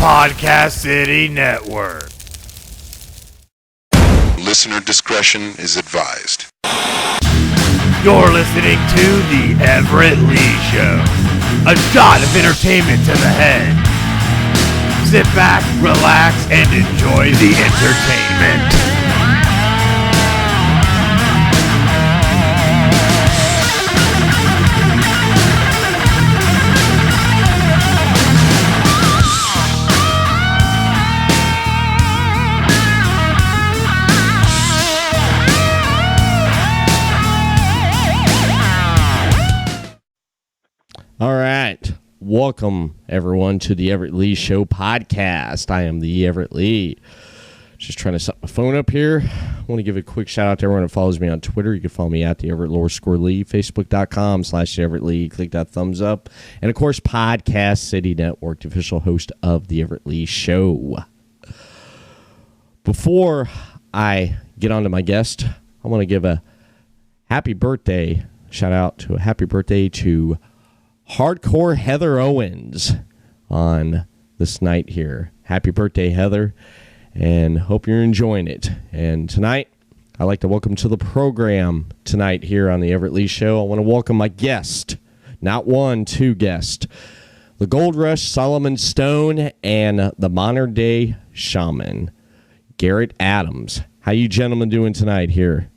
Podcast City Network. Listener discretion is advised. You're listening to The Everett Lee Show. A shot of entertainment to the head. Sit back, relax, and enjoy the entertainment. All right. Welcome, everyone, to the Everett Lee Show podcast. I am the Everett Lee. Just trying to set my phone up here. I want to give a quick shout out to everyone that follows me on Twitter. You can follow me at the Everett_Lee, Facebook.com/EverettLee. Click that thumbs up. And, of course, Podcast City Network, the official host of the Everett Lee Show. Before I get on to my guest, I want to give a happy birthday, shout out to a happy birthday to Hardcore Heather Owens on this night here. Happy birthday, Heather, and hope you're enjoying it. And tonight, I'd like to welcome to the program tonight here on the Everett Lee Show. I want to welcome my guest, not one, two guests, the Gold Rush Solomon Stone and the Modern Day Shaman, Garrett Adams. How you gentlemen doing tonight here?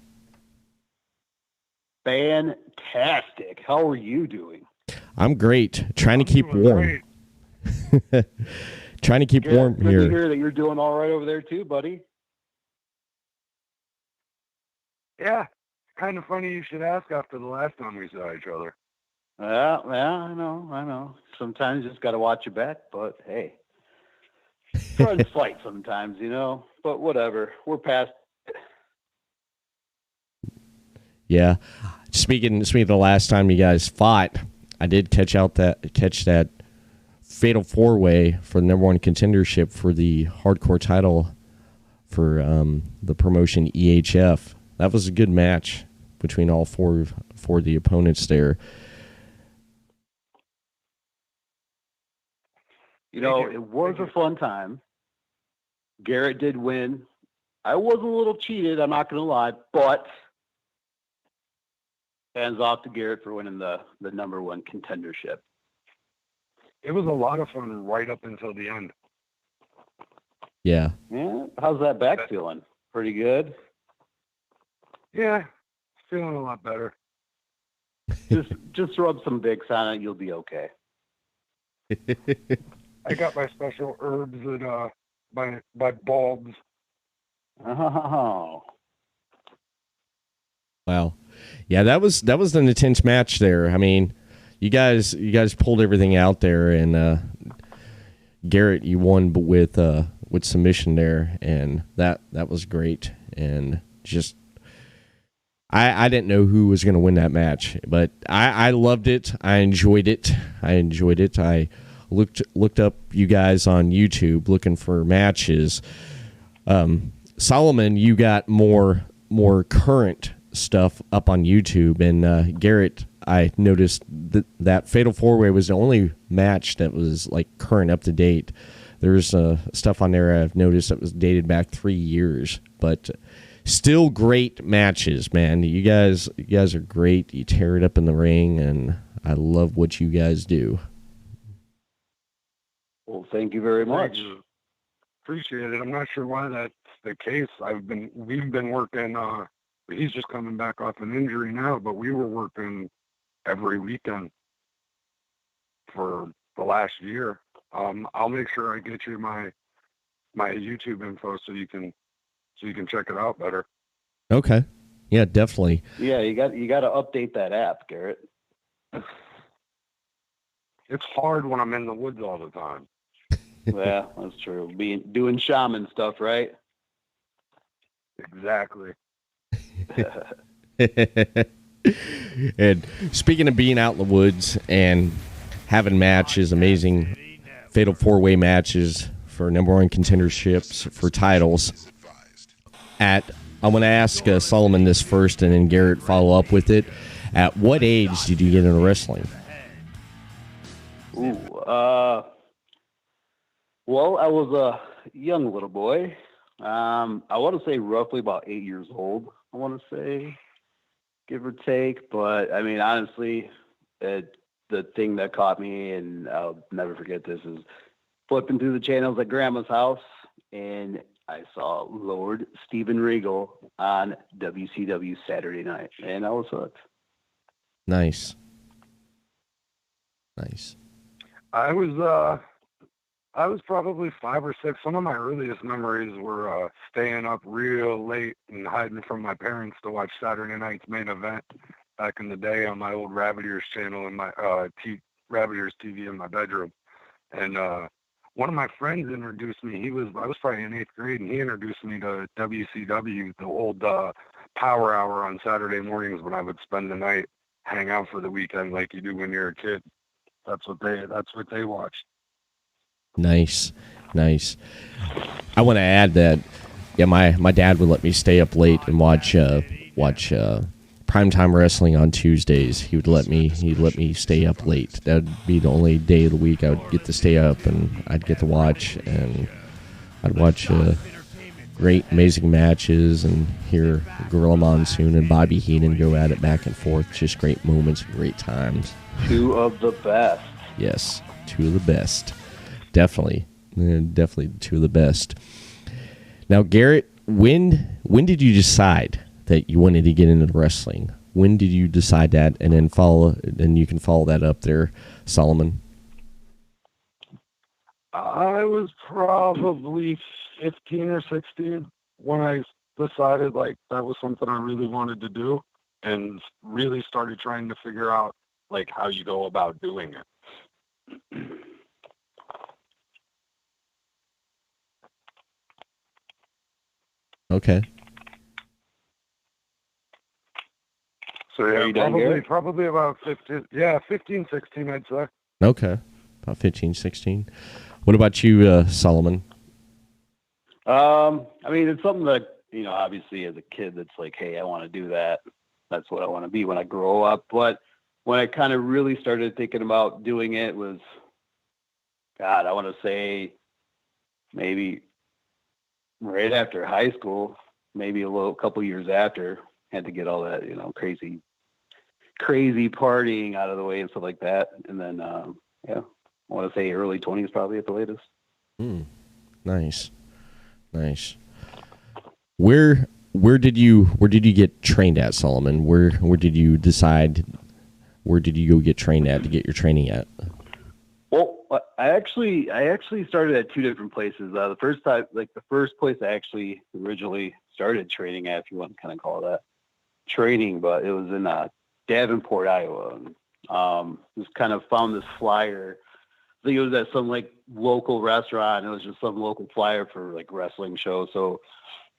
Fantastic. How are you doing? I'm great. Trying to keep warm. Trying to keep warm good here. To hear that you're doing all right over there too, buddy. Yeah, kind of funny you should ask after the last time we saw each other. Yeah, I know. Sometimes you just got to watch your back, but hey, friends fight sometimes, you know. But whatever, we're past it. Yeah. Speaking of the last time you guys fought, I did catch that fatal four-way for the number one contendership for the hardcore title for the promotion EHF. That was a good match between all four of the opponents there. You know, it was a fun time. Garrett did win. I was a little cheated, I'm not going to lie, but hands off to Garrett for winning the number one contendership. It was a lot of fun right up until the end. Yeah. Yeah. How's that back feeling? Pretty good? Yeah, feeling a lot better. Just rub some Vicks on it. You'll be okay. I got my special herbs at by bulbs. Oh. Wow. Yeah, that was an intense match there. I mean, you guys pulled everything out there, and Garrett, you won with submission there, and that was great. And just I didn't know who was going to win that match, but I loved it. I enjoyed it. I looked up you guys on YouTube looking for matches. Solomon, you got more current stuff up on YouTube, and Garrett, I noticed that Fatal 4-Way was the only match that was like current, up to date. There's stuff on there I've noticed that was dated back 3 years, but still great matches, man. You guys are great. You tear it up in the ring, and I love what you guys do. Well, thank you very much. Appreciate it. I'm not sure why that's the case. We've been working. He's just coming back off an injury now, but we were working every weekend for the last year. I'll make sure I get you my YouTube info so you can check it out better. Okay. Yeah, definitely. Yeah, you got to update that app, Garrett. It's hard when I'm in the woods all the time. Yeah, that's true. Doing shaman stuff, right? Exactly. And speaking of being out in the woods and having matches, amazing Fatal 4-Way matches for number one contenderships for titles. I want to ask Solomon this first, and then Garrett follow up with it. At what age did you get into wrestling? Ooh, Well, I was a young little boy. I want to say roughly about 8 years old. I want to say, give or take. But I mean, honestly, the thing that caught me, and I'll never forget this, is flipping through the channels at Grandma's house, and I saw Lord Steven Regal on WCW Saturday night, and I was hooked. Nice. Nice. I was probably 5 or 6. Some of my earliest memories were staying up real late and hiding from my parents to watch Saturday night's main event back in the day on my old Rabbit Ears channel and my Rabbit Ears TV in my bedroom. And one of my friends introduced me. I was probably in 8th grade, and he introduced me to WCW, the old Power Hour on Saturday mornings when I would spend the night, hang out for the weekend like you do when you're a kid. That's what they watched. Nice. I want to add that, yeah, my dad would let me stay up late and watch primetime wrestling on Tuesdays. He'd let me stay up late. That would be the only day of the week I would get to stay up, and I'd get to watch, and I'd watch great, amazing matches and hear Gorilla Monsoon and Bobby Heenan go at it back and forth. Just great moments, great times. Two of the best. Yes, two of the best. Definitely two of the best. Now, Garrett, when did you decide that you wanted to get into wrestling? When did you decide that? And then you can follow that up there, Solomon. I was probably 15 or 16 when I decided like that was something I really wanted to do, and really started trying to figure out like how you go about doing it. Okay. So yeah, probably about 15, 16, I'd say. Okay. About 15, 16. What about you, Solomon? I mean, it's something that, obviously as a kid, that's like, hey, I want to do that. That's what I want to be when I grow up. But when I kind of really started thinking about doing it was, God, I want to say maybe right after high school, maybe couple years after. Had to get all that, crazy partying out of the way and stuff like that. And then, I want to say early 20s probably at the latest. Nice. Where did you get trained at, Solomon? Where did you decide? Where did you go get trained at to get your training at? Well, I actually started at two different places. The first place I actually originally started training at, if you want to kind of call that training, but it was in Davenport, Iowa. Just kind of found this flyer. I think it was at some like local restaurant. It was just some local flyer for like wrestling show. So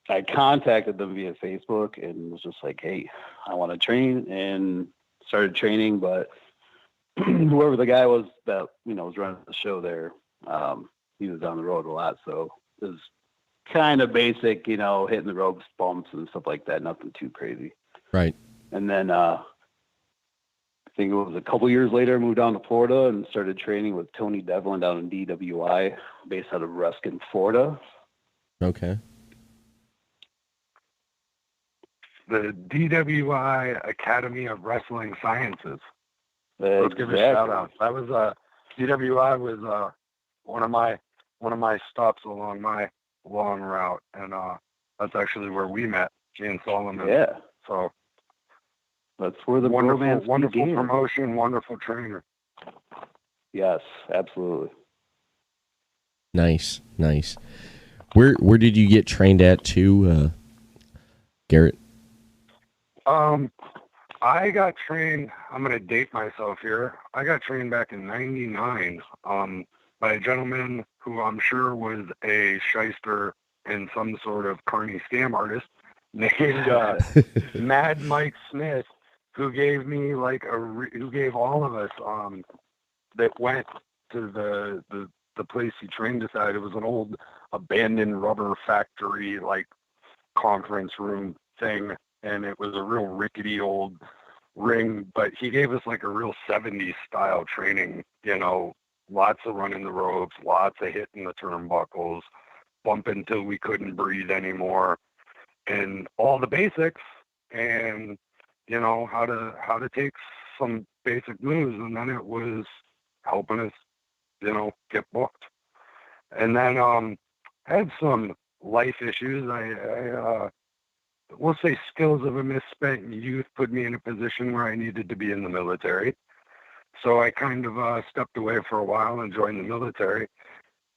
I contacted them via Facebook and was just like, hey, I want to train, and started training. But whoever the guy was that, was running the show there, he was on the road a lot. So it was kind of basic, hitting the ropes, bumps and stuff like that. Nothing too crazy. Right. And then, I think it was a couple years later, I moved down to Florida and started training with Tony Devlin down in DWI, based out of Ruskin, Florida. Okay. The DWI Academy of Wrestling Sciences. Let's give a shout out. That was DWI was one of my stops along my long route, and that's actually where we met, Gene Solomon. Yeah. So that's where the wonderful promotion, wonderful trainer. Yes, absolutely. Nice. Where did you get trained at too, Garrett? I got trained, I'm going to date myself here. I got trained back in 99 by a gentleman who I'm sure was a shyster and some sort of carny scam artist named Mad Mike Smith, who gave me who gave all of us that went to the place he trained us at. It was an old abandoned rubber factory, like conference room thing. And it was a real rickety old ring, but he gave us like a real 70s style training, lots of running the ropes, lots of hitting the turnbuckles, bumping till we couldn't breathe anymore, and all the basics, and how to take some basic moves, and then it was helping us, get booked. And then had some life issues. I we'll say skills of a misspent youth put me in a position where I needed to be in the military. So I kind of stepped away for a while and joined the military,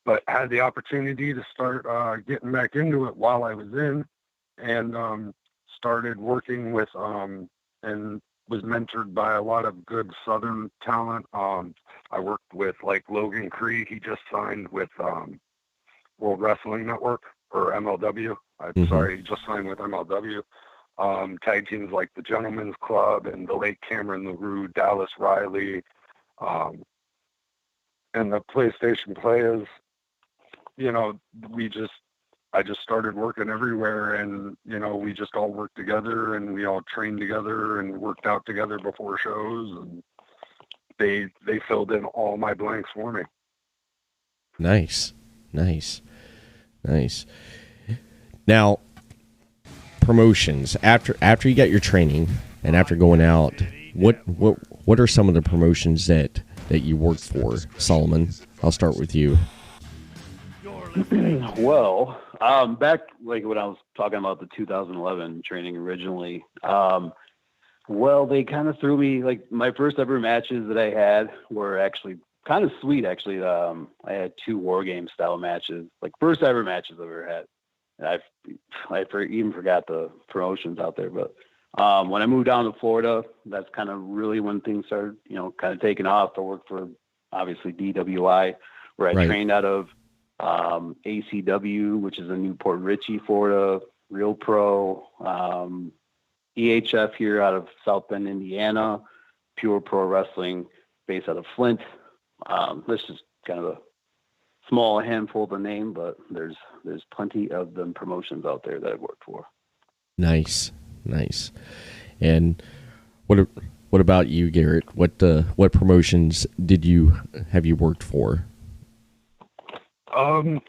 but had the opportunity to start getting back into it while I was in, and started working with and was mentored by a lot of good Southern talent. I worked with like Logan Creed. He just signed with World Wrestling Network, or MLW. Sorry, he just signed with MLW. Tag teams like the Gentlemen's Club and the late Cameron LaRue, Dallas Riley, and the PlayStation Players. I just started working everywhere, and we just all worked together, and we all trained together and worked out together before shows, and they filled in all my blanks for me. Nice. Now, promotions after you got your training and after going out, what are some of the promotions that you worked for, Solomon? I'll start with you. Well, back like when I was talking about the 2011 training originally, they kind of threw me, like my first ever matches that I had were actually kind of sweet. Actually, I had 2 war game style matches, like first ever matches I've ever had. And I even forgot the promotions out there, but when I moved down to Florida, that's kind of really when things started, kind of taking off. I worked for obviously DWI, where I trained out of ACW, which is in Newport Richey, Florida, Real Pro, EHF here out of South Bend, Indiana, Pure Pro Wrestling based out of Flint. This is kind of a small handful of the name, but there's plenty of them promotions out there that I've worked for. Nice. And what about you, Garrett? What promotions have you worked for? I'm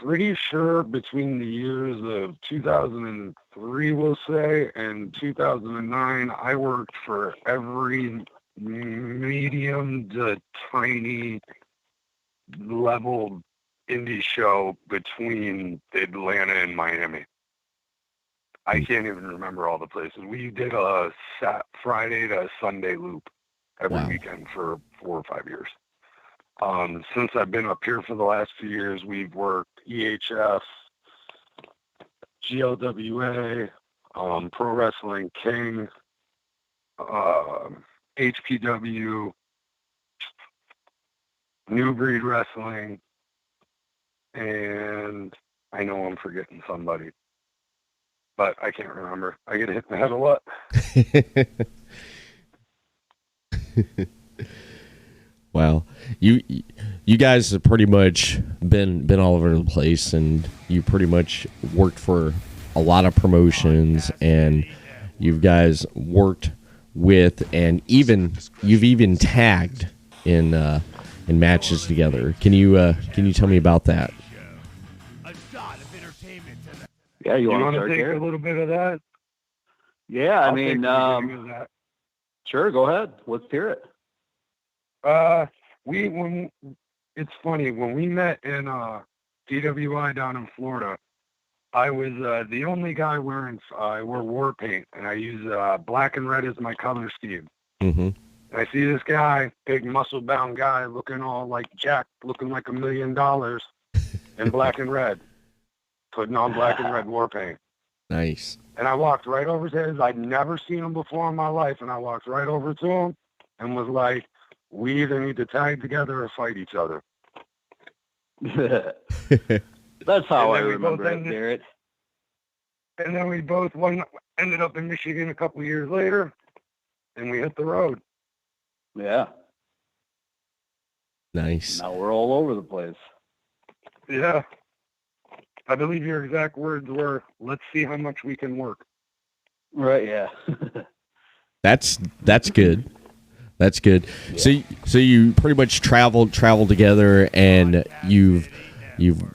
pretty sure between the years of 2003, we'll say, and 2009, I worked for every medium to tiny level indie show between Atlanta and Miami. I can't even remember all the places. We did a Friday to Sunday loop every weekend for 4 or 5 years. Since I've been up here for the last few years, we've worked EHF, GLWA, Pro Wrestling King, HPW, New Breed Wrestling, and I know I'm forgetting somebody, but I can't remember. I get hit in the head a lot. Wow, you guys have pretty much been all over the place, and you pretty much worked for a lot of promotions, and you guys worked with, and you've even tagged in matches together. Can you tell me about that? Yeah, you want to take a little bit of that? Yeah, I mean, sure, go ahead. Let's hear it. It's funny, when we met in DWI down in Florida, I was the only guy wearing I wore war paint, and I use black and red as my color scheme. Mm-hmm. I see this guy, big muscle-bound guy, looking all like Jack, looking like $1 million in black and red, putting on black and red war paint. Nice. And I walked right over to his. I'd never seen him before in my life, and I walked right over to him and was like, "We either need to tag together or fight each other." That's how I remember it, Garrett. And then we both ended up in Michigan a couple years later, and we hit the road. Yeah. Nice. Now we're all over the place. Yeah. I believe your exact words were, "Let's see how much we can work." Right, yeah. That's good. That's good. Yeah. So you pretty much traveled together, and you've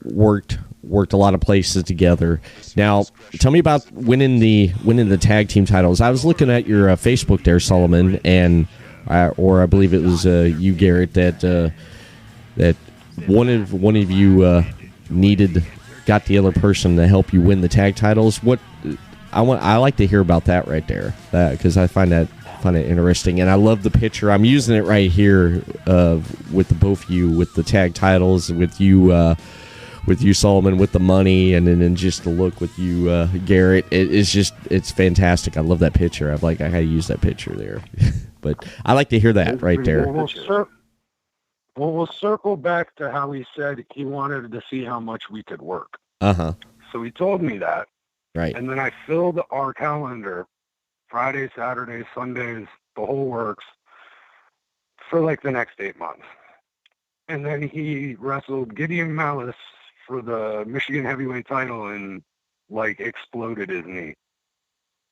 worked a lot of places together. Now, tell me about winning the tag team titles. I was looking at your Facebook there, Solomon, and or I believe it was you, Garrett, that one of you got the other person to help you win the tag titles. What I like to hear about that right there, because I find it interesting, and I love the picture. I'm using it right here with the both of you with the tag titles, with you Solomon with the money, and then just the look with you Garrett. It's fantastic. I love that picture. I gotta use that picture there. But I like to hear that right there. We'll circle back to how he said he wanted to see how much we could work. Uh-huh. So he told me that. Right. And then I filled our calendar, Fridays, Saturdays, Sundays, the whole works, for like the next 8 months. And then he wrestled Gideon Malice for the Michigan heavyweight title and like exploded his knee.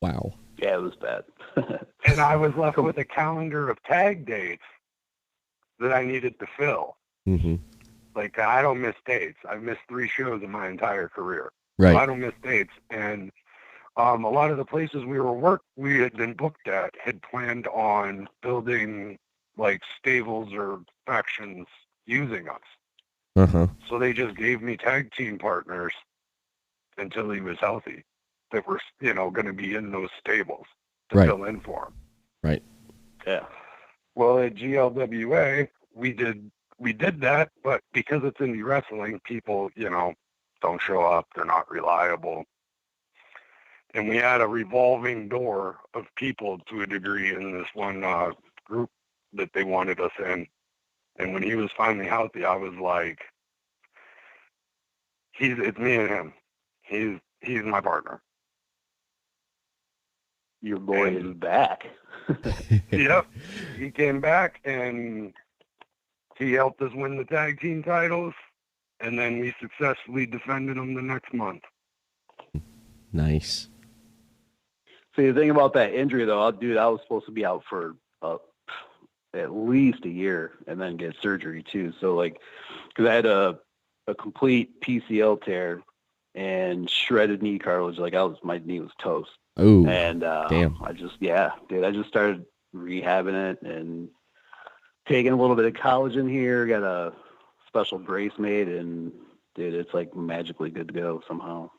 Wow. Yeah, it was bad. And I was left with a calendar of tag dates that I needed to fill. Mm-hmm. Like, I don't miss dates. I've missed 3 shows in my entire career. Right. So I don't miss dates. And a lot of the places we had been booked at had planned on building like stables or factions using us. Uh-huh. So they just gave me tag team partners until he was healthy that were, going to be in those stables to fill in for him. Right. Yeah. Well, at GLWA, we did that, but because it's indie wrestling, people, don't show up. They're not reliable. And we had a revolving door of people to a degree in this one group that they wanted us in. And when he was finally healthy, I was like, it's me and him. He's my partner. Your boy is back. Yep. He came back and he helped us win the tag team titles, and then we successfully defended them the next month. Nice. See, the thing about that injury, though, dude, I was supposed to be out for at least a year and then get surgery, too. So, because I had a complete PCL tear and shredded knee cartilage. My knee was toast. Oh, and damn. I just started rehabbing it and taking a little bit of collagen here. Got a special brace made, and dude, it's like magically good to go somehow.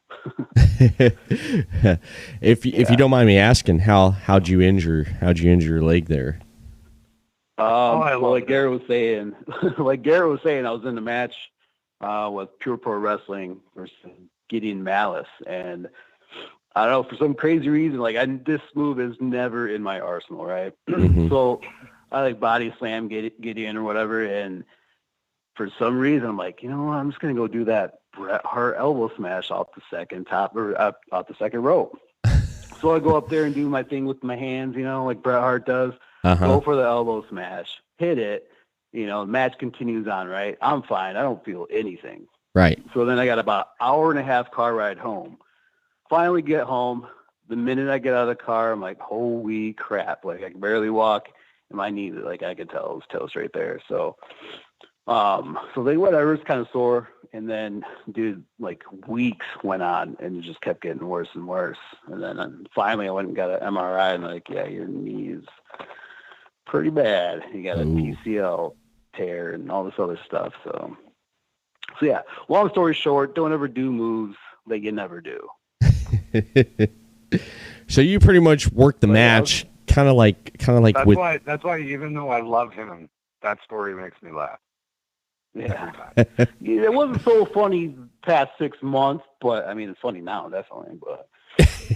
If you don't mind me asking, how'd you injure your leg there? Like Garrett was saying, I was in the match with Pure Pro Wrestling versus Gideon Malice, and I don't know, for some crazy reason, this move is never in my arsenal, right? Mm-hmm. So I body slam Gideon or whatever, and for some reason I'm like, you know what, I'm just gonna go do that Bret Hart elbow smash off the second rope. So I go up there and do my thing with my hands, like Bret Hart does. Uh-huh. Go for the elbow smash, hit it. The match continues on, right? I'm fine. I don't feel anything. Right. So then I got about an hour and a half car ride home. Finally get home. The minute I get out of the car, I'm like, holy crap. I can barely walk. And my knee, I could tell it was toast right there. So, whatever, it's kind of sore. And then, dude, weeks went on and it just kept getting worse and worse. And then finally I went and got an MRI and yeah, your knee is pretty bad. You got a PCL tear and all this other stuff. So yeah, long story short, don't ever do moves that you never do. So you pretty much worked the match, kind of like. That's why even though I love him, that story makes me laugh. Yeah, it wasn't so funny past 6 months, but I mean it's funny now, definitely. But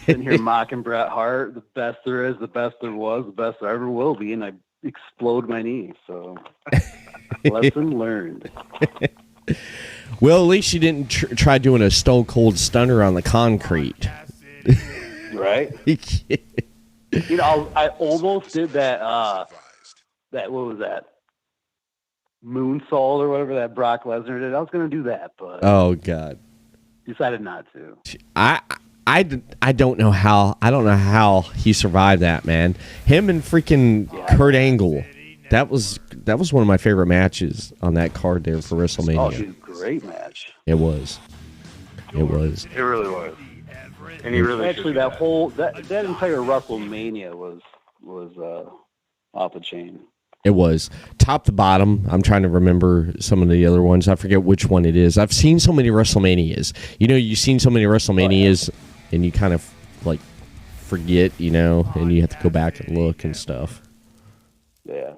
sitting here mocking Bret Hart, the best there is, the best there was, the best there ever will be, and I explode my knee. So lesson learned. Well, at least you didn't try doing a Stone Cold Stunner on the concrete. Right? I almost did that, what was that? Moonsault or whatever that Brock Lesnar did. I was going to do that, but oh God, decided not to. I don't know how he survived that, man. Him and freaking Kurt Angle. That was one of my favorite matches on that card there for WrestleMania. Oh, she's a great match. It was. It really was. And he really actually that entire WrestleMania was off the chain. It was top to bottom. I'm trying to remember some of the other ones. I forget which one it is. I've seen so many WrestleManias. You've seen so many WrestleManias, and you kind of like forget, and you have to go back and look and stuff. Yeah.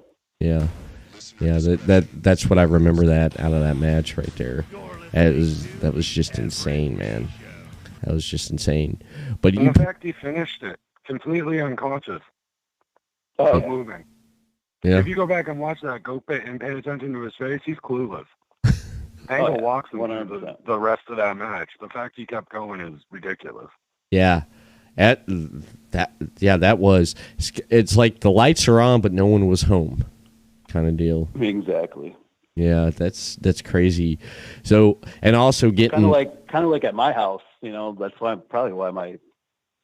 That's what I remember that out of that match right there. That was just insane, man. That was just insane. But the fact he finished it completely unconscious, moving. Yeah. If you go back and watch that go pit and pay attention to his face, he's clueless. Angle walks him through the rest of that match. The fact he kept going is ridiculous. Yeah. That was. It's like the lights are on, but no one was home, kind of deal. Exactly. Yeah, that's crazy. So, and also getting kind of like at my house, that's probably why my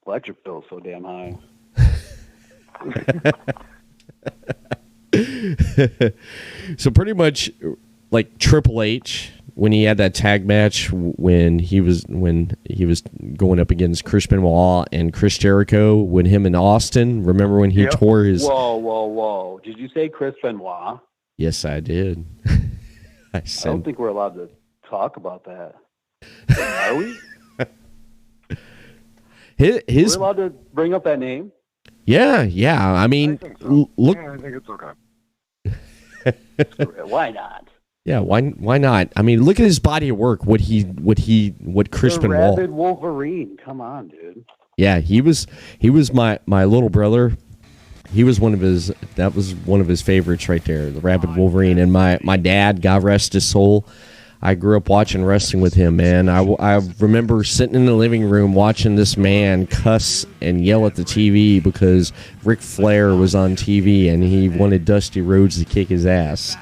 electric bill is so damn high. So pretty much like Triple H when he had that tag match when he was going up against Chris Benoit and Chris Jericho, when him and Austin, remember when he tore his... Whoa. Did you say Chris Benoit? Yes, I did. I don't think we're allowed to talk about that. Are we? We're allowed to bring up that name? Yeah. I mean, I think so. Look. Yeah, I think it's okay. Why not? Yeah, why not? I mean, look at his body of work. What Chris Benoit. Rabid Wolverine. Come on, dude. Yeah, he was my little brother. He was one of his favorites right there, the Rabid Wolverine. And my dad, God rest his soul, I grew up watching wrestling with him, man. I remember sitting in the living room watching this man cuss and yell at the TV because Ric Flair was on TV and he wanted Dusty Rhodes to kick his ass.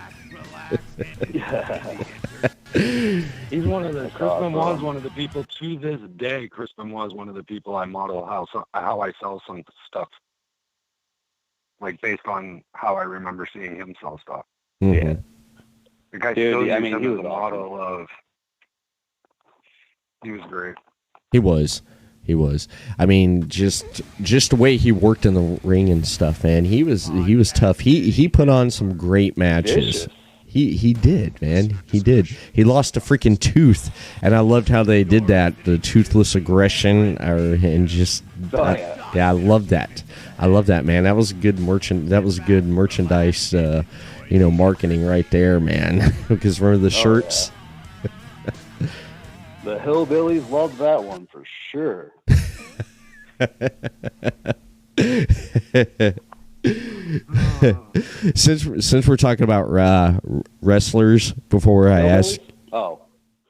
He's one of the... Chris Benoit's one of the people, to this day, Chris Benoit's one of the people I model how I sell some stuff. Like, based on how I remember seeing him sell stuff. Mm-hmm. Yeah. The guy still used him as a model of... He was great. He was. I mean, just the way he worked in the ring and stuff, man. He was tough. He put on some great matches. He did, man. He did. He lost a freaking tooth, and I loved how they did that. The toothless aggression, I love that. I love that, man. That was good merchandise, marketing right there, man. Because remember the shirts. Yeah. The hillbillies loved that one for sure. Since we're talking about wrestlers, before I ask,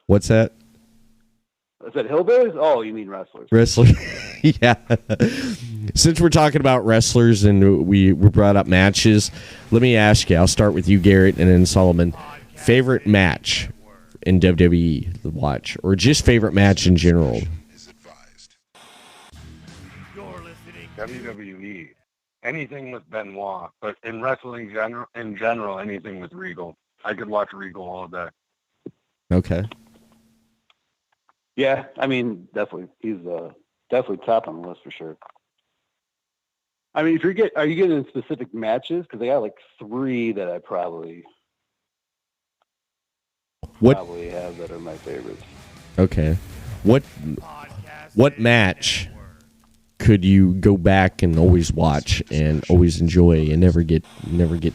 what's that? I said hillbillies. Oh, you mean wrestlers? Wrestlers, yeah. Since we're talking about wrestlers and we brought up matches, let me ask you. I'll start with you, Garrett, and then Solomon. Favorite match in WWE to watch, or just favorite match in general? WWE. Anything with Benoit, but in wrestling in general, anything with Regal. I could watch Regal all day. Okay. Yeah, I mean, definitely. He's definitely top on the list for sure. I mean, are you getting in specific matches? Because I got like 3 that I probably have that are my favorites. Okay. What match could you go back and always watch and always enjoy and never get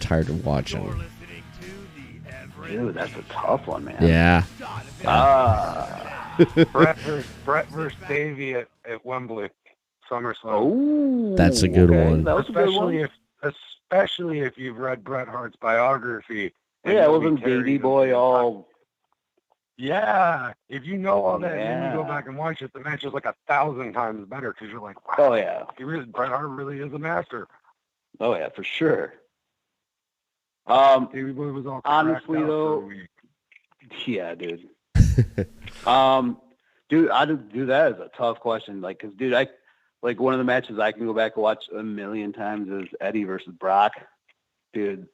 tired of watching? Dude, that's a tough one, man. Yeah. Brett versus Davey at Wembley, SummerSlam. Oh, that's a good one. That was especially if you've read Bret Hart's biography. Yeah, it wasn't Davey Boy all. Yeah, if you know all that, and then you go back and watch it, the match is like 1,000 times better because you're like, wow. Oh yeah, Bret Hart really is a master. Oh yeah, for sure. Davey Boy was all honestly though. Yeah, dude. Dude, that is a tough question. Like, cause dude, one of the matches I can go back and watch a million times is Eddie versus Brock. Dude,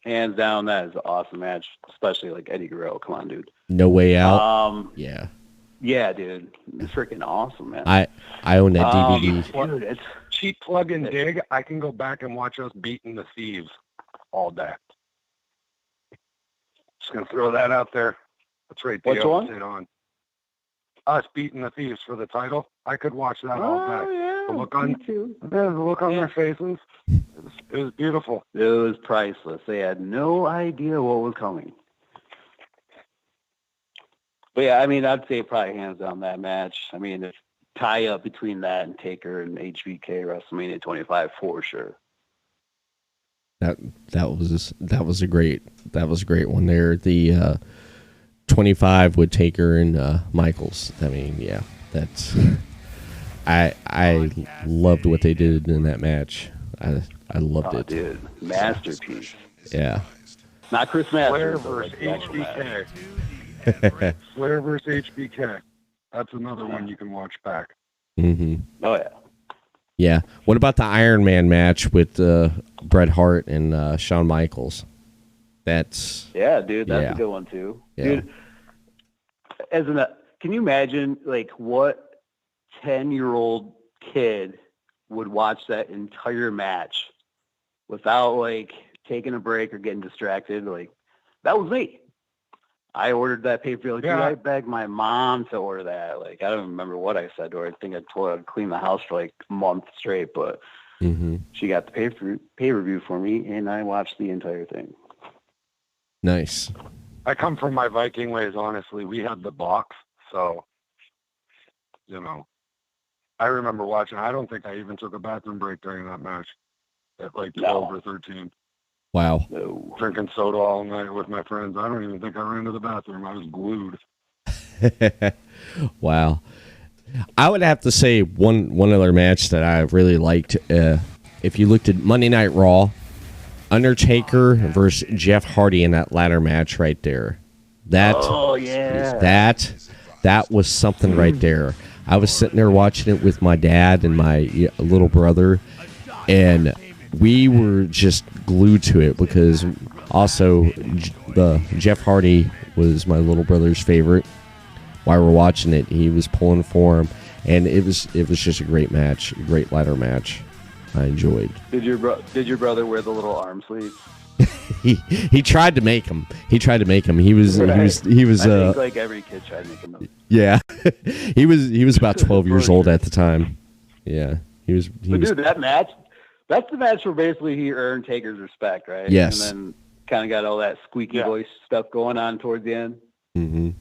hands down, that is an awesome match, especially like Eddie Guerrero. Come on, dude. No Way Out. Yeah, dude, it's freaking awesome, man. I own that DVD. Dude, it's Cheap plug and dig. I can go back and watch us beating the Thieves all day. Just gonna throw that out there. That's right. Which one? On us beating the Thieves for the title. I could watch that all day. Yeah, The look on their faces. It was beautiful. It was priceless. They had no idea what was coming. But yeah, I mean, I'd say probably hands down that match. I mean, the tie up between that and Taker and HBK WrestleMania 25 for sure. That was a great one there. The 25 with Taker and Michaels. I mean, yeah, that's I loved what they did in that match. I loved it. Dude, masterpiece. Yeah. Not Chris Masters. Flair versus HBK. Flair versus HBK. That's another one you can watch back. Mm-hmm. Oh yeah. Yeah. What about the Iron Man match with Bret Hart and Shawn Michaels? That's dude. That's a good one too. Yeah. Dude, can you imagine like what 10-year-old kid would watch that entire match without like taking a break or getting distracted? Like that was me. I ordered that pay-per-view. Like, dude, I begged my mom to order that. Like, I don't remember what I said to her. I think I told her I'd clean the house for like a month straight, but she got the pay-per-view for me, and I watched the entire thing. Nice. I come from my Viking ways, honestly. We had the box, so, you know, I remember watching. I don't think I even took a bathroom break during that match at like 12 or 13. Wow. No. Drinking soda all night with my friends. I don't even think I ran to the bathroom. I was glued. Wow. I would have to say one other match that I really liked. If you looked at Monday Night Raw, Undertaker versus Jeff Hardy in that ladder match right there. That was something right there. I was sitting there watching it with my dad and my little brother, and we were just glued to it because also the Jeff Hardy was my little brother's favorite. While we're watching it, he was pulling for him, and it was just a great match, a great ladder match. I enjoyed. Did your brother wear the little arm sleeves? He tried to make him. He was I think like every kid tried to make him. Yeah, he was about 12 years old at the time. Yeah, Dude, that match. That's the match where basically he earned Taker's respect, right? Yes. And then kind of got all that squeaky voice stuff going on towards the end. Mm-hmm.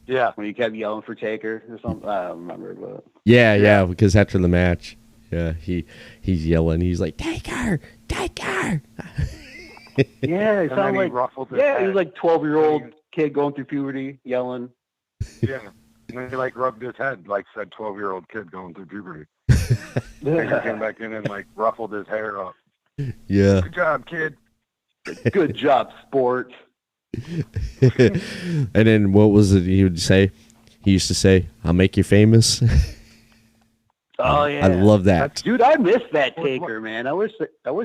Yeah. When he kept yelling for Taker or something. I don't remember, but yeah, because after the match, he's yelling. He's like, Taker. Yeah, he sounded like ruffled his head. he was like 12-year-old kid going through puberty, yelling. Yeah. And then he like rubbed his head like said 12-year-old kid going through puberty. Taker came back in and like ruffled his hair up. Yeah. Good job, kid. Good job, sport. And then what was it he would say? He used to say, I'll make you famous. Oh yeah. I love that. Dude, I miss that Taker, man. I wish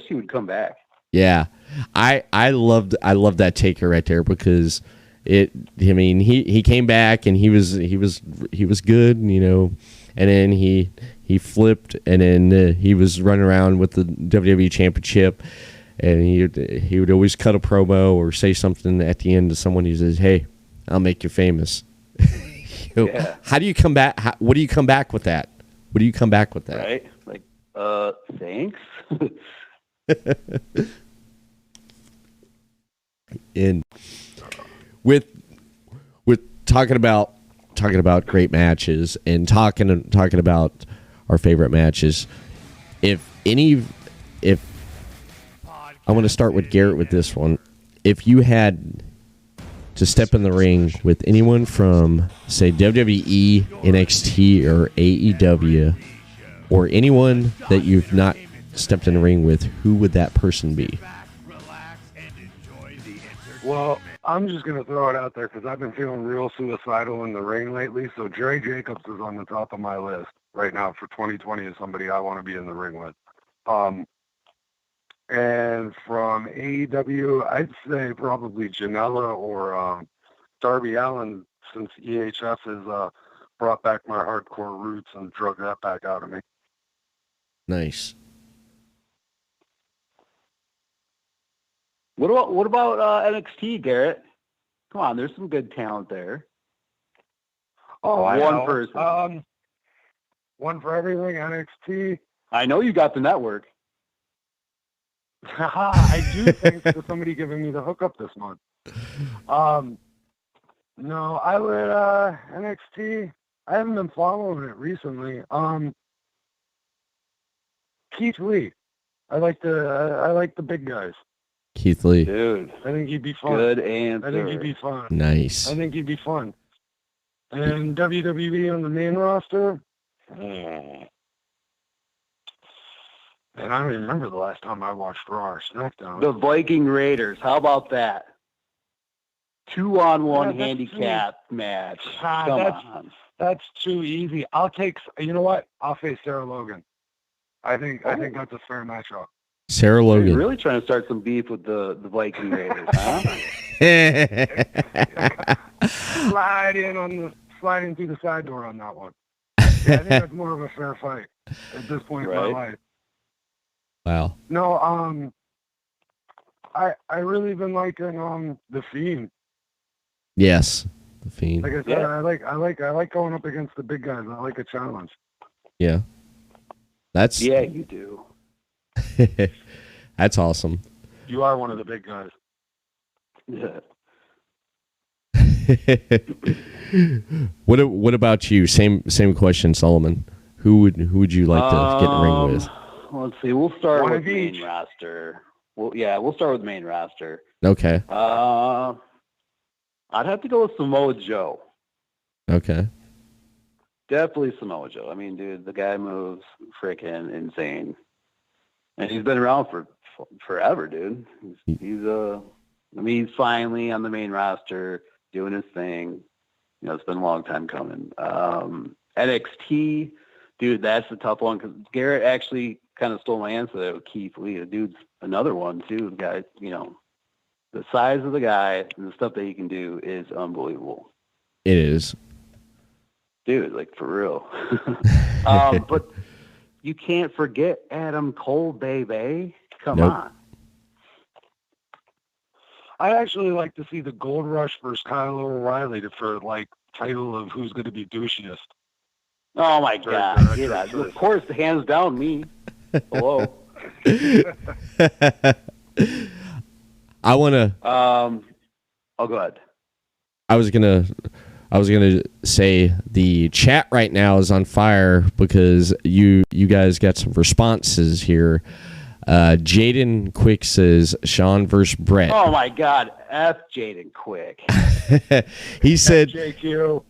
he would come back. Yeah. I loved that Taker right there because he came back and he was good, you know, and then he flipped and then he was running around with the WWE Championship, and he would always cut a promo or say something at the end to someone. He says, "Hey, I'll make you famous." How do you come back? What do you come back with that? What do you come back with that? Right? Like, thanks. And with talking about great matches and talking about our favorite matches, if I want to start with Garrett with this one. If you had to step in the ring with anyone from, say, WWE, NXT, or AEW, or anyone that you've not stepped in the ring with, who would that person be? Well, I'm just going to throw it out there because I've been feeling real suicidal in the ring lately. So Jerry Jacobs is on the top of my list right now for 2020 as somebody I want to be in the ring with. And from AEW, I'd say probably Janela or Darby Allin, since EHF has brought back my hardcore roots and drug that back out of me. Nice. What about NXT, Garrett? Come on, there's some good talent there. Oh, one person. One for everything, NXT. I know you got the network. I do, thanks to somebody giving me the hookup this month. No, I would NXT. I haven't been following it recently. Keith Lee. I like the big guys. Keith Lee. Dude. I think he'd be fun. Good answer. I think he'd be fun. Nice. I think he'd be fun. And WWE on the main roster. And I don't even remember the last time I watched Raw or SmackDown. The Viking Raiders. How about that? 2-on-1 handicap match. Come on. That's too easy. I'll take. You know what? I'll face Sarah Logan. I think that's a fair matchup. Sarah Logan. You're really trying to start some beef with the Viking Raiders, huh? Slide in through the side door on that one. Yeah, I think that's more of a fair fight at this point in my life. Wow. No, I really been liking The Fiend. Yes, The Fiend. Like I said, I like going up against the big guys. I like a challenge. Yeah. That's yeah, you do. That's awesome. You are one of the big guys. Yeah. What about you? Same question, Solomon. Who would you like to get in the ring with? Let's see. We'll start with the main roster. We'll start with the main roster. Okay. I'd have to go with Samoa Joe. Okay. Definitely Samoa Joe. I mean, dude, the guy moves freaking insane, and he's been around for forever, dude. He's finally on the main roster doing his thing. You know, it's been a long time coming. NXT, dude, that's the tough one because Garrett actually kind of stole my answer there with Keith Lee. The dude's another one too. The guy, you know, the size of the guy and the stuff that he can do is unbelievable. It is. Dude, like for real. But you can't forget Adam Cole, baby. Come on. I actually like to see the Gold Rush versus Kyle O'Reilly for like title of who's going to be douchiest. Oh my God! Yeah, of course, hands down me. Hello. I want to. Oh, go ahead. I was gonna say the chat right now is on fire because you guys got some responses here. Jaden Quick says Sean versus Brett. Oh my God, F Jaden Quick. He said JQ.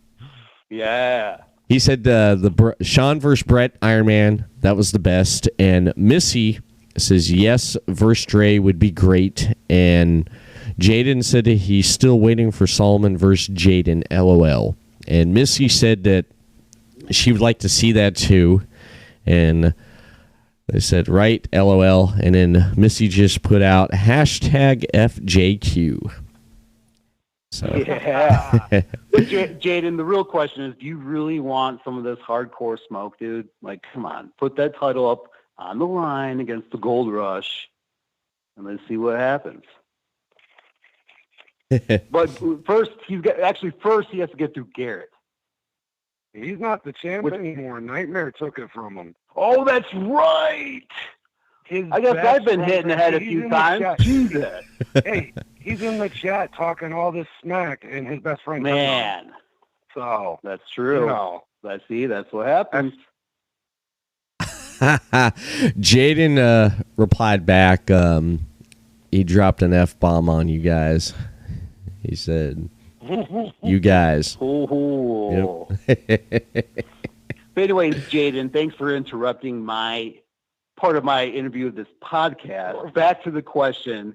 Yeah. He said the Sean versus Brett Iron Man, that was the best. And Missy says yes versus Dre would be great. And Jaden said that he's still waiting for Solomon versus Jaden, LOL. And Missy said that she would like to see that too. And they said, right, LOL. And then Missy just put out hashtag FJQ. So. Yeah. But Jaden, the real question is, do you really want some of this hardcore smoke, dude? Like, come on, put that title up on the line against the Gold Rush, and let's see what happens. But first, he has to get through Garrett. He's not the champ anymore. Nightmare took it from him. Oh, that's right. I guess I've been hit in the head a few times. Jesus. Hey, he's in the chat talking all this smack, and his best friend. Man. So that's true. You know, that's what happens. Jaden replied back. He dropped an F-bomb on you guys. He said, "You guys." Yep. But anyways, Jaden, thanks for interrupting part of my interview of this podcast. Back to the question.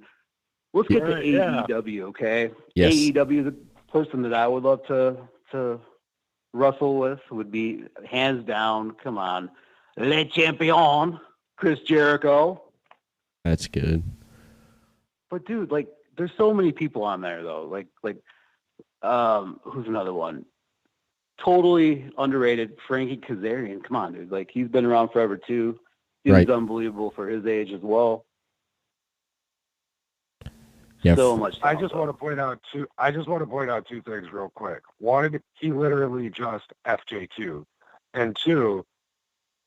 Let's get to AEW, okay? Yes. AEW, the person that I would love to wrestle with would be, hands down, come on, Le Champion, Chris Jericho. That's good. But dude, like, there's so many people on there though. Who's another one? Totally underrated, Frankie Kazarian. Come on, dude. Like, he's been around forever too. He's unbelievable for his age as well. Yeah. So much. I just want to point out two things real quick. One, he literally just FJ2, and two,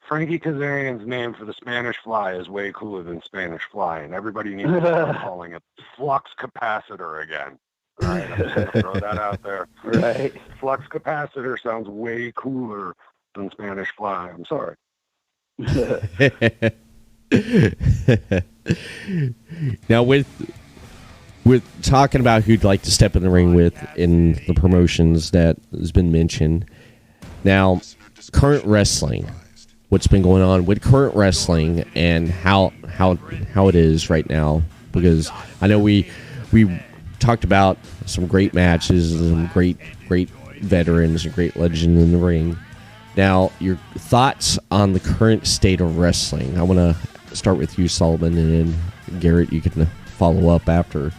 Frankie Kazarian's name for the Spanish Fly is way cooler than Spanish Fly, and everybody needs to start calling it flux capacitor again. All right, I'm just going to throw that out there. Right. Flux capacitor sounds way cooler than Spanish Fly. I'm sorry. Now, with talking about who'd like to step in the ring with in the promotions that has been mentioned, now, current wrestling, what's been going on with current wrestling and how it is right now, because I know we talked about some great matches and some great veterans and great legends in the ring. Now, your thoughts on the current state of wrestling. I want to start with you, Solomon, and then Garrett, you can follow up after.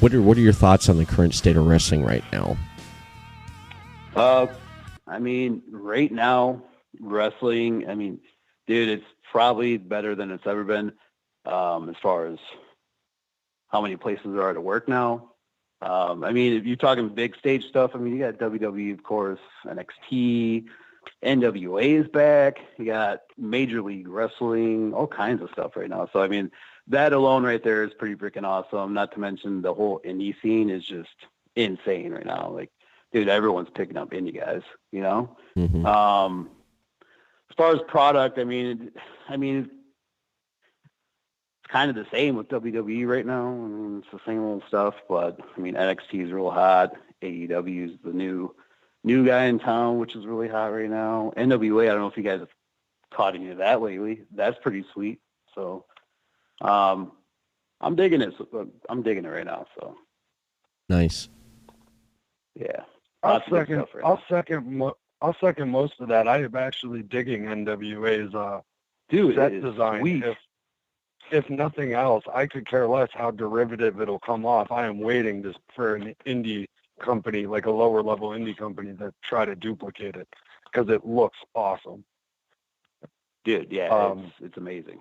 What are your thoughts on the current state of wrestling right now? I mean, right now, wrestling, I mean, dude, it's probably better than it's ever been, as far as how many places there are to work now. I mean, if you're talking big stage stuff, I mean, you got WWE, of course, NXT, NWA is back. You got Major League Wrestling, all kinds of stuff right now. So, I mean, that alone right there is pretty freaking awesome. Not to mention the whole indie scene is just insane right now. Like, dude, everyone's picking up indie guys, you know? Mm-hmm. As far as product, I mean, it's kind of the same with WWE right now. I mean, it's the same old stuff, but I mean, NXT is real hot. AEW is the new guy in town, which is really hot right now. NWA, I don't know if you guys have caught any of that lately. That's pretty sweet. So, I'm digging it. I'm digging it right now. So nice. Yeah. I'll second most of that. I am actually digging NWA's set design. Sweet. If nothing else, I could care less how derivative it'll come off. I am waiting for an indie company, like a lower level indie company, to try to duplicate it because it looks awesome. Dude, yeah, it's amazing.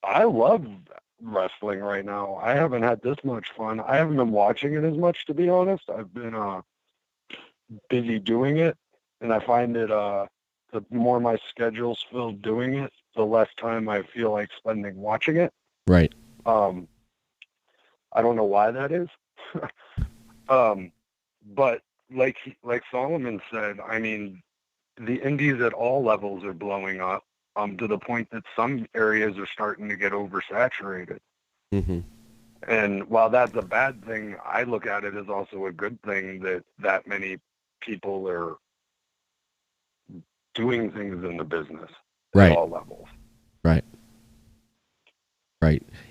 I love wrestling right now. I haven't had this much fun. I haven't been watching it as much, to be honest. I've been busy doing it, and I find it the more my schedule's filled doing it, the less time I feel like spending watching it. Right. I don't know why that is. But like Solomon said, I mean, the indies at all levels are blowing up, to the point that some areas are starting to get oversaturated. Mm-hmm. And while that's a bad thing, I look at it as also a good thing that many people are doing things in the business at all levels. Right.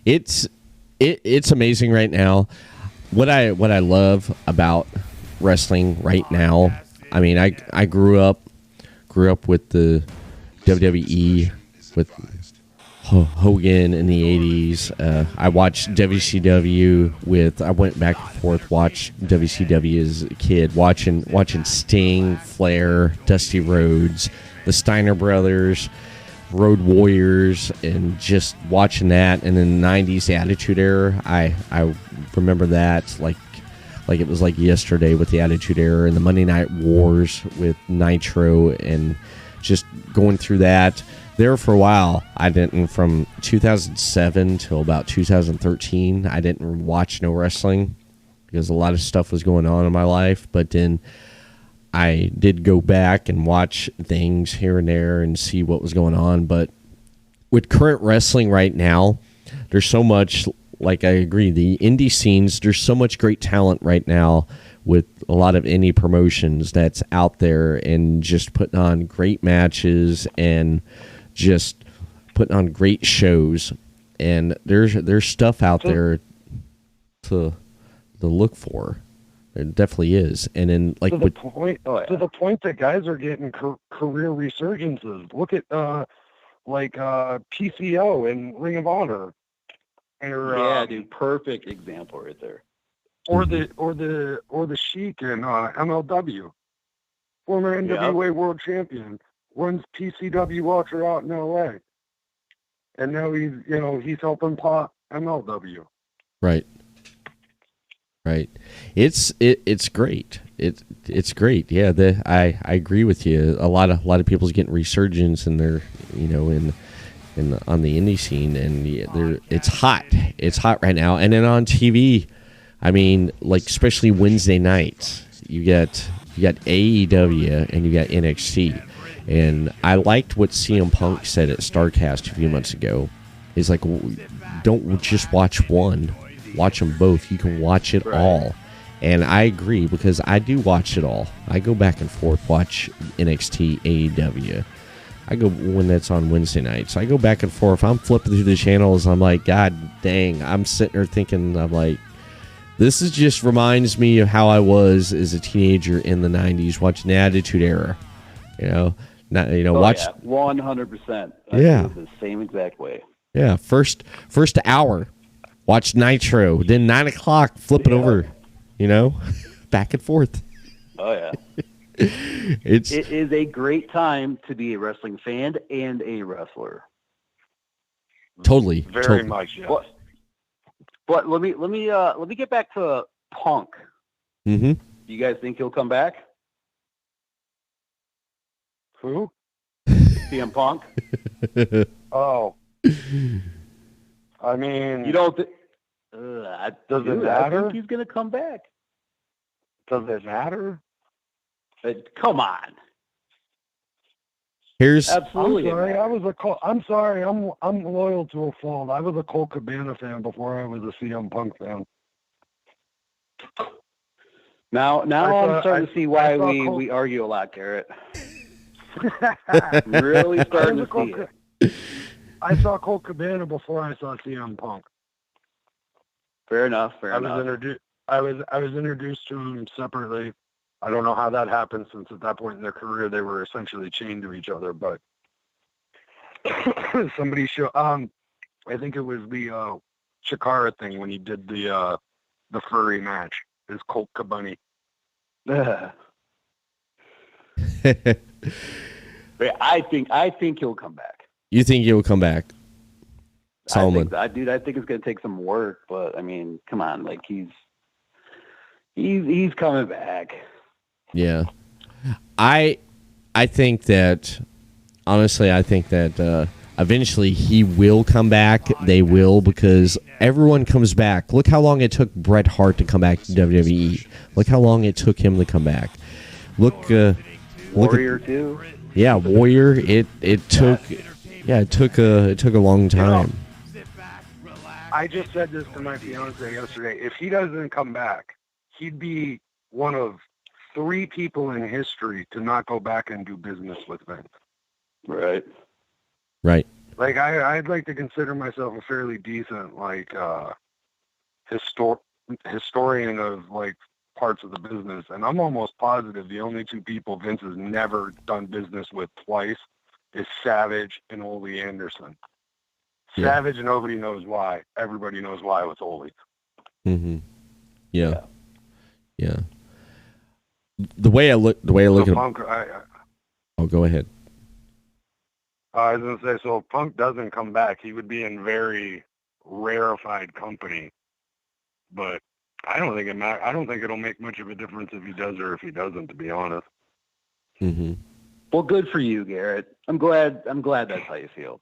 It's amazing right now. What I love about wrestling right now, I mean, I grew up with the WWE with Hogan in the 80s. I watched WCW I went back and forth, watched WCW as a kid, watching Sting, Flair, Dusty Rhodes, the Steiner Brothers, Road Warriors, and just watching that. And in the 90s, the Attitude Era, I remember that like it was like yesterday with the Attitude Era and the Monday Night Wars with Nitro, and just going through that. There for a while, from 2007 till about 2013, I didn't watch no wrestling because a lot of stuff was going on in my life. But then I did go back and watch things here and there and see what was going on. But with current wrestling right now, there's so much, like I agree, the indie scenes, there's so much great talent right now with a lot of indie promotions that's out there and just putting on great matches and just putting on great shows. And there's stuff out there to look for. There definitely is. And then to the point that guys are getting career resurgences. Look at PCO and Ring of Honor. Or, dude, perfect example right there. Or the Sheik in MLW, former NWA World Champion, runs PCW Ultra out in LA, and now he's helping pop MLW. Right. It's great. It's great. Yeah, I agree with you. A lot of people's getting resurgence in their on the indie scene, and it's hot. It's hot right now. And then on TV, I mean, like especially Wednesday nights, you got AEW and you got NXT. And I liked what CM Punk said at StarCast a few months ago. He's like, don't just watch one, watch them both. You can watch it all. And I agree, because I do watch it all. I go back and forth, watch NXT, AEW. I go when that's on Wednesday nights. I go back and forth. I'm flipping through the channels. I'm like, God dang. I'm sitting there thinking, I'm like, this is just reminds me of how I was as a teenager in the 90s watching the Attitude Era. Watch 100%. Yeah. The same exact way. Yeah, first hour, watch Nitro. Then 9 o'clock, flip it over, back and forth. Oh, yeah. It is a great time to be a wrestling fan and a wrestler. Totally. Very much, yes. But let me get back to Punk. Mm-hmm. Do you guys think he'll come back? Who? CM Punk. Oh. I mean, you don't. Does it matter? I think he's going to come back. Does it matter? Come on. I'm Absolutely. sorry. I'm sorry. I'm loyal to a fault. I was a Colt Cabana fan before I was a CM Punk fan. Now I'm starting to see why we argue a lot, Garrett. Really starting to see it. I saw Colt Cabana before I saw CM Punk. Fair enough. I was introduced to him separately. I don't know how that happened, since at that point in their career they were essentially chained to each other. But somebody showed. I think it was the Chikara thing when he did the furry match. His Colt Cabana. I think he'll come back. You think he'll come back, Solomon? I think it's going to take some work, but I mean, come on, like he's coming back. Yeah, I think that honestly, eventually he will come back. They will, because everyone comes back. Look how long it took Bret Hart to come back to WWE. Look how long it took him to come back. Warrior too. Yeah, Warrior. It took a long time. I just said this to my fiance yesterday. If he doesn't come back, he'd be one of 3 people in history to not go back and do business with Vince. Right. Like I'd like to consider myself a fairly decent historian of like parts of the business, and I'm almost positive the only 2 people Vince has never done business with twice is Savage and Ole Anderson. Yeah. Savage, nobody knows why. Everybody knows why with Ole. Mm-hmm. Yeah. The way I look at Punk, go ahead. I was going to say, so if Punk doesn't come back, he would be in very rarefied company. But I don't think I don't think it'll make much of a difference if he does or if he doesn't, to be honest. Mm-hmm. Well, good for you, Garrett. I'm glad that's how you feel.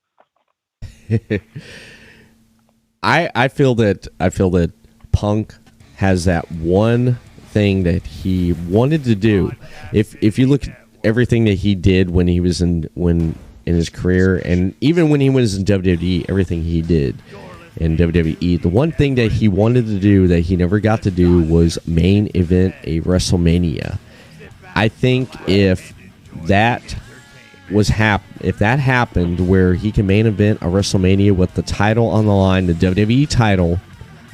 I feel that Punk has that one thing that he wanted to do. If you look at everything that he did when he was in his career, and even when he was in WWE, everything he did in WWE, the one thing that he wanted to do that he never got to do was main event a WrestleMania. I think if that happened where he can main event a WrestleMania with the title on the line, the WWE title,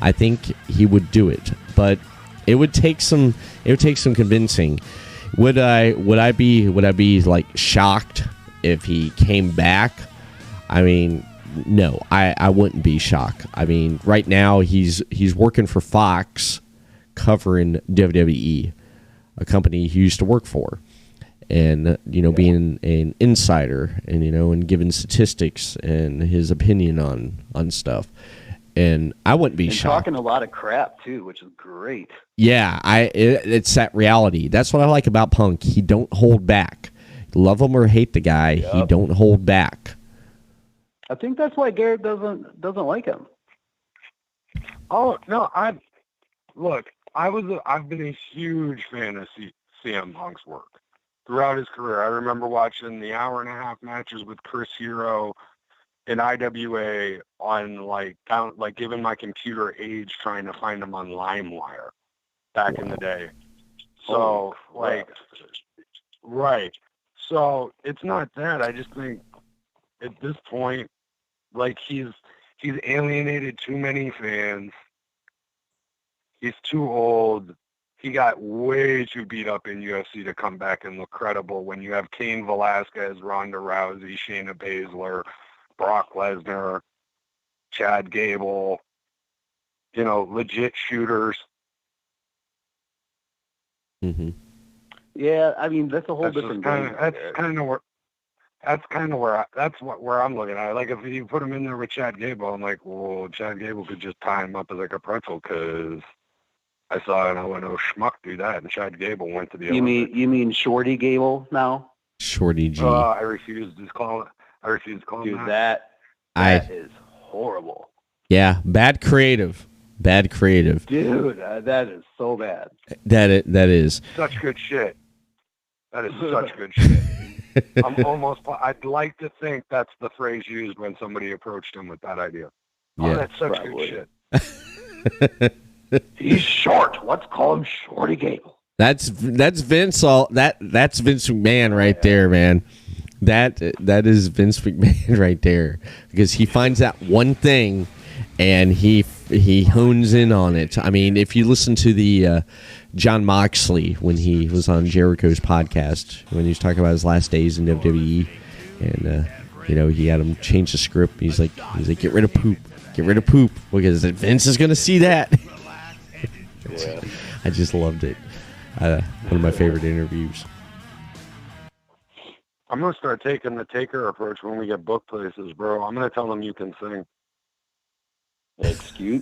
I think he would do it. But it would take some convincing. Would I be like shocked if he came back? I mean, no, I wouldn't be shocked. I mean, right now he's working for Fox, covering WWE, a company he used to work for, and being an insider and and giving statistics and his opinion on stuff. And I wouldn't be shocked. Talking a lot of crap too, which is great. Yeah, it's that reality. That's what I like about Punk. He don't hold back. Love him or hate the guy, he don't hold back. I think that's why Garrett doesn't like him. Oh no, I've been a huge fan of CM Punk's work throughout his career. I remember watching the 1.5-hour matches with Chris Hero in IWA on giving my computer age trying to find them on LimeWire back in the day. So right. So it's not that. I just think at this point, he's alienated too many fans. He's too old. He got way too beat up in UFC to come back and look credible when you have Cain Velasquez, Ronda Rousey, Shayna Baszler, Brock Lesnar, Chad Gable, legit shooters. Mm-hmm. Yeah, I mean that's a whole different game. That's where I'm looking at. Like if you put him in there with Chad Gable, I'm like, well, Chad Gable could just tie him up as like a pretzel because I saw an 0-0 schmuck do that, and Chad Gable went to the. You mean Shorty Gable now? Shorty G. I refuse to call it. Dude, that is horrible. Yeah, bad creative. Dude, that is so bad. That is such good shit. That is such good shit. I'd like to think that's the phrase used when somebody approached him with that idea. Yeah. Oh, that's such good shit. He's short. Let's call him Shorty Gable. That's Vince. That's Vince McMahon right there, man. That is Vince McMahon right there, because he finds that one thing and he hones in on it. I mean, if you listen to the John Moxley when he was on Jericho's podcast, when he was talking about his last days in WWE, and he had him change the script. He's like, get rid of poop, because Vince is going to see that. Yeah. I just loved it. One of my favorite interviews. I'm going to start taking the Taker approach when we get booked places, bro. I'm going to tell them you can sing.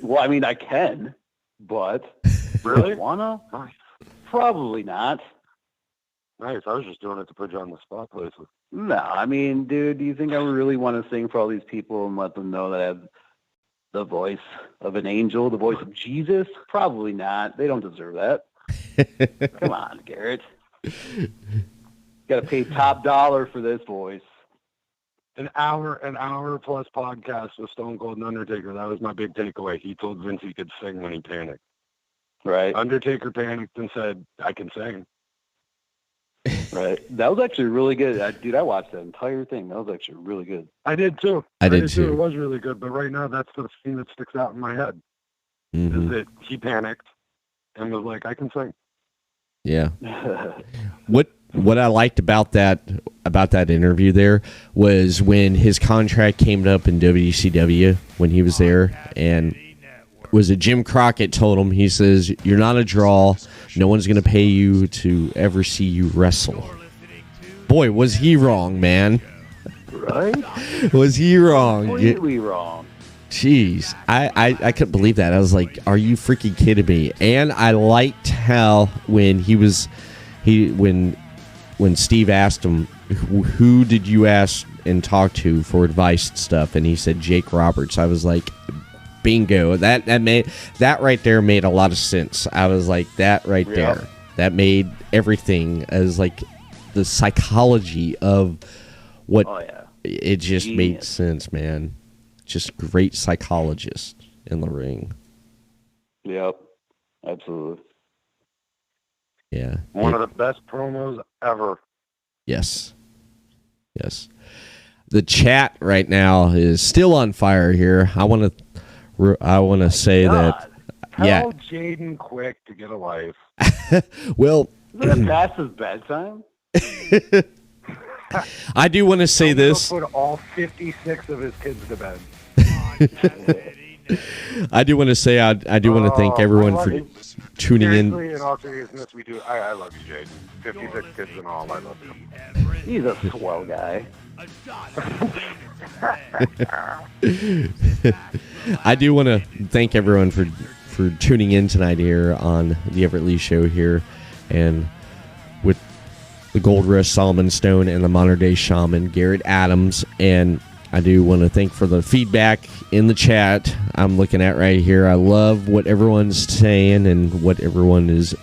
Well, I mean, I can, but really? Wanna? Probably not. Nice. I was just doing it to put you on the spot places. No, I mean, dude, do you think I really want to sing for all these people and let them know that I have the voice of an angel, the voice of Jesus? Probably not. They don't deserve that. Come on, Garrett. Got to pay top dollar for this voice. An hour plus podcast with Stone Cold and Undertaker. That was my big takeaway. He told Vince he could sing when he panicked. Right. Undertaker panicked and said, I can sing. Right. That was actually really good. Dude, I watched that entire thing. That was actually really good. I did too. I did too. It was really good. But right now, that's the thing that sticks out in my head. Mm-hmm. Is that he panicked and was like, I can sing. Yeah. What I liked about that interview there was when his contract came up in WCW when he was there, and was it Jim Crockett told him, he says, you're not a draw, no one's going to pay you to ever see you wrestle. Boy, was he wrong, man. Right? Was he wrong? Completely wrong. Jeez, I couldn't believe that. I was like, are you freaking kidding me? And I liked how when when Steve asked him, who did you ask and talk to for advice and stuff, and he said Jake Roberts. I was like, bingo. That right there made a lot of sense. I was like, that right there. That made everything as like the psychology of what it just made sense, man. Just great psychologist in the ring. Yep. Absolutely. Yeah. One of the best promos ever. Yes. The chat right now is still on fire here. I want to say that. Tell Jaden Quick to get a life. Well, is it past his bedtime? I do want to say this. Put all 56 of his kids to bed. I do want to say I do want to thank everyone for tuning Seriously, in. in all seriousness, we do. I love you, Jaden. 56 kids and all. I love you. He's a swell guy. I do want to thank everyone for tuning in tonight here on the Everett Lee Show here, and with the Gold Rush Solomon Stone and the Modern Day Shaman Garrett Adams. And I do want to thank for the feedback in the chat I'm looking at right here. I love what everyone's saying and what everyone is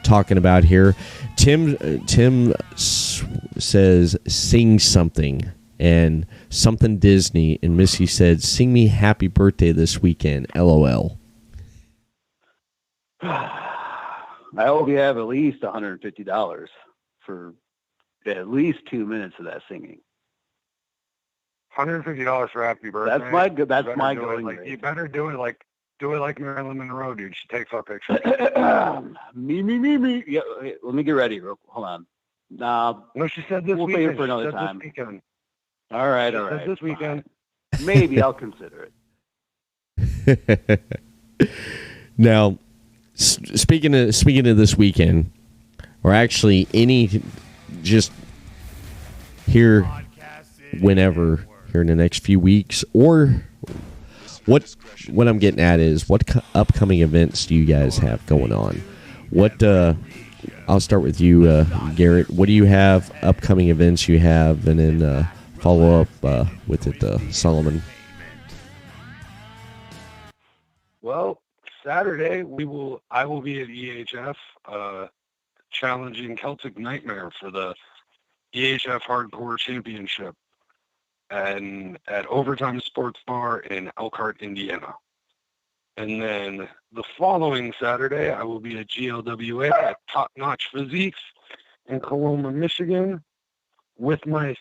talking about here. Tim says sing something, and something Disney, and Missy said sing me happy birthday this weekend, LOL. I hope you have at least $150 for at least 2 minutes of that singing. $150 for happy birthday. That's my going rate. You better do it like Marilyn Monroe, dude. She takes our pictures. me. Yeah, let me get ready. Hold on. No, she said this we'll weekend. Pay it for another time. This weekend. All right. This weekend. Maybe I'll consider it. Now, speaking of this weekend, or actually just here whenever here in the next few weeks, or what I'm getting at is what upcoming events do you guys have going on? I'll start with you, Garrett. What do you have upcoming events you have, and then follow up with it, Solomon. Well, Saturday I will be at EHF challenging Celtic Nightmare for the EHF Hardcore Championship and at Overtime Sports Bar in Elkhart, Indiana. And then the following Saturday, I will be at GLWA at Top Notch Physiques in Coloma, Michigan, with my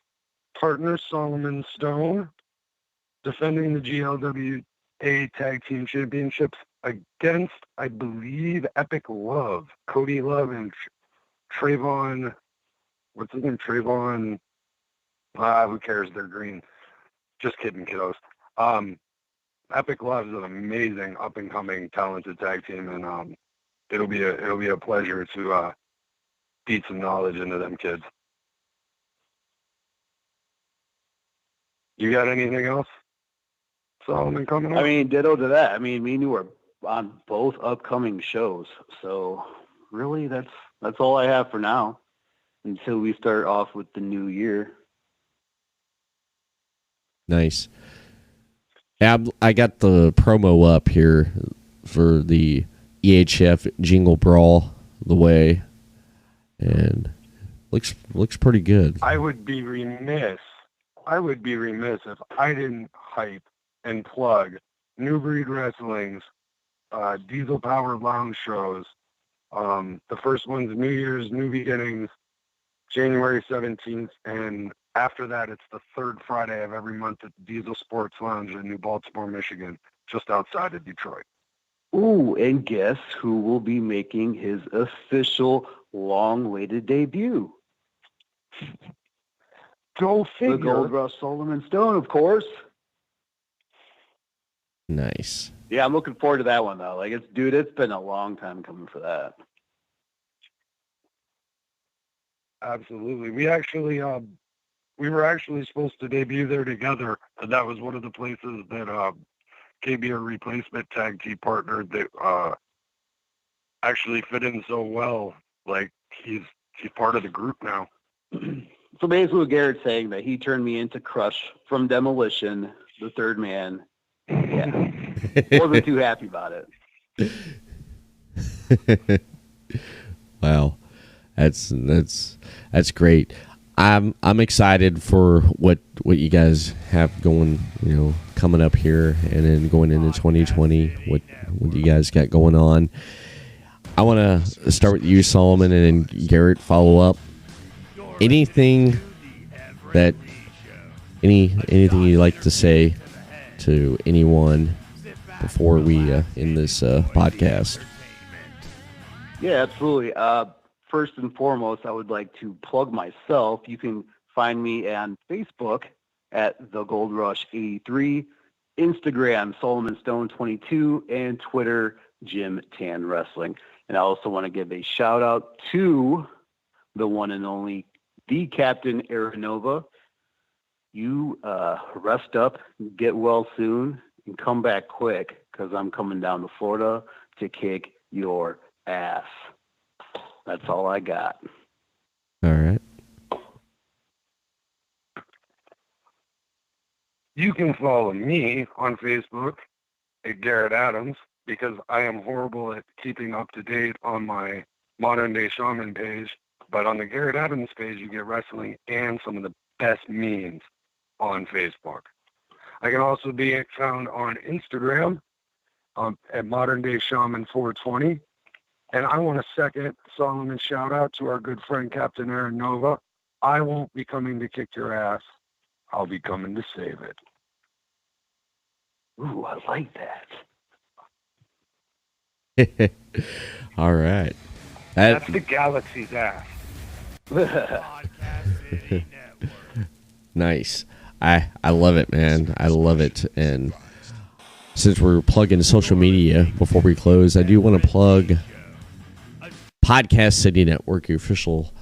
partner, Solomon Stone, defending the GLWA Tag Team Championships against, I believe, Epic Love. Cody Love and Trayvon, what's his name? Trayvon, who cares? They're green. Just kidding, kiddos. Epic Love is an amazing up-and-coming talented tag team, and it'll be a pleasure to feed some knowledge into them kids. You got anything else, Solomon, coming up? I mean, ditto to that. I mean, me and you are on both upcoming shows, so really that's all I have for now until we start off with the new year. Nice. I got the promo up here for the EHF Jingle Brawl the way, and looks pretty good. I would be remiss if I didn't hype and plug New Breed Wrestling's Diesel Power Lounge shows. The first one's New Year's New Beginnings, January 17th, and after that, it's the third Friday of every month at Diesel Sports Lounge in New Baltimore, Michigan, just outside of Detroit. Ooh, and guess who will be making his official long-awaited debut? Go figure. The Gold Rush Solomon Stone, of course. Nice. Yeah, I'm looking forward to that one, though. Like, it's been a long time coming for that. Absolutely. We were actually supposed to debut there together, and that was one of the places that KBR Replacement Tag Team partnered that actually fit in so well. Like, he's part of the group now. So basically what Garrett's saying, that he turned me into Crush from Demolition, the third man. Yeah. Wasn't too happy about it. Wow. That's great. I'm excited for what you guys have going, coming up here, and then going into 2020, what you guys got going on. I want to start with you, Solomon, and then Garrett follow up. Anything you'd like to say to anyone before we end this podcast? Yeah, absolutely. First and foremost, I would like to plug myself. You can find me on Facebook at The Gold Rush 83, Instagram Solomon Stone 22, and Twitter Jim Tan Wrestling. And I also want to give a shout out to the one and only the Captain Aranova. You rest up, get well soon, and come back quick, because I'm coming down to Florida to kick your ass. That's all I got. All right. You can follow me on Facebook at Garrett Adams, because I am horrible at keeping up to date on my Modern Day Shaman page. But on the Garrett Adams page, you get wrestling and some of the best memes on Facebook. I can also be found on Instagram at Modern Day Shaman 420. And I want to second Solomon's shout out to our good friend Captain Aaron Nova. I won't be coming to kick your ass. I'll be coming to save it. Ooh, I like that. All right. That's the galaxy's ass. Nice. I love it, man. I love it. And since we're plugging social media before we close, I do want to plug Podcast City Network, your official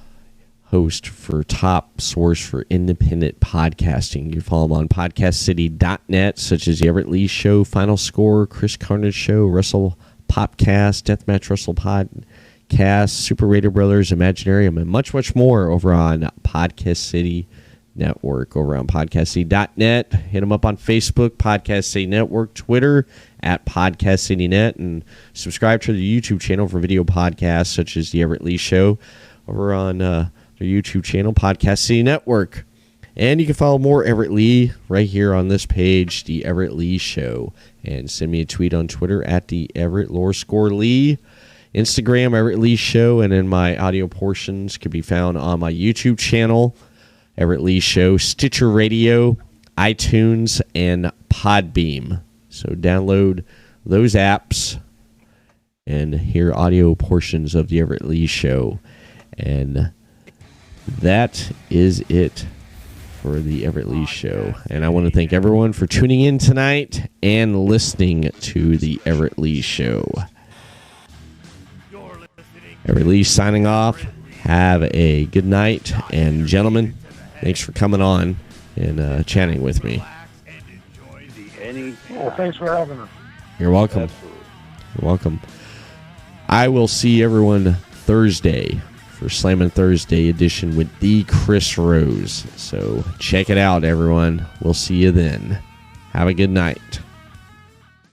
host for top source for independent podcasting. You can follow them on podcastcity.net, such as The Everett Lee Show, Final Score, Chris Carnage Show, Wrestle Popcast, Deathmatch Wrestle Podcast, Super Raider Brothers, Imaginarium, and much, much more over on Podcast City Network, over on podcastcity.net. Hit them up on Facebook, Podcast City Network, Twitter, at Podcast City Net, and subscribe to the YouTube channel for video podcasts, such as The Everett Lee Show, over on their YouTube channel, Podcast City Network. And you can follow more Everett Lee right here on this page, The Everett Lee Show. And send me a tweet on Twitter at The Everett Lee. Instagram, Everett Lee Show. And then my audio portions can be found on my YouTube channel, Everett Lee Show, Stitcher Radio, iTunes, and Podbeam. So download those apps and hear audio portions of The Everett Lee Show. And that is it for The Everett Lee Show. And I want to thank everyone for tuning in tonight and listening to The Everett Lee Show. Everett Lee signing off. Have a good night. And gentlemen, thanks for coming on and chatting with me. Well, thanks for having us. You're welcome. Absolutely. You're welcome. I will see everyone Thursday for Slammin' Thursday edition with the Chris Rose. So check it out, everyone. We'll see you then. Have a good night.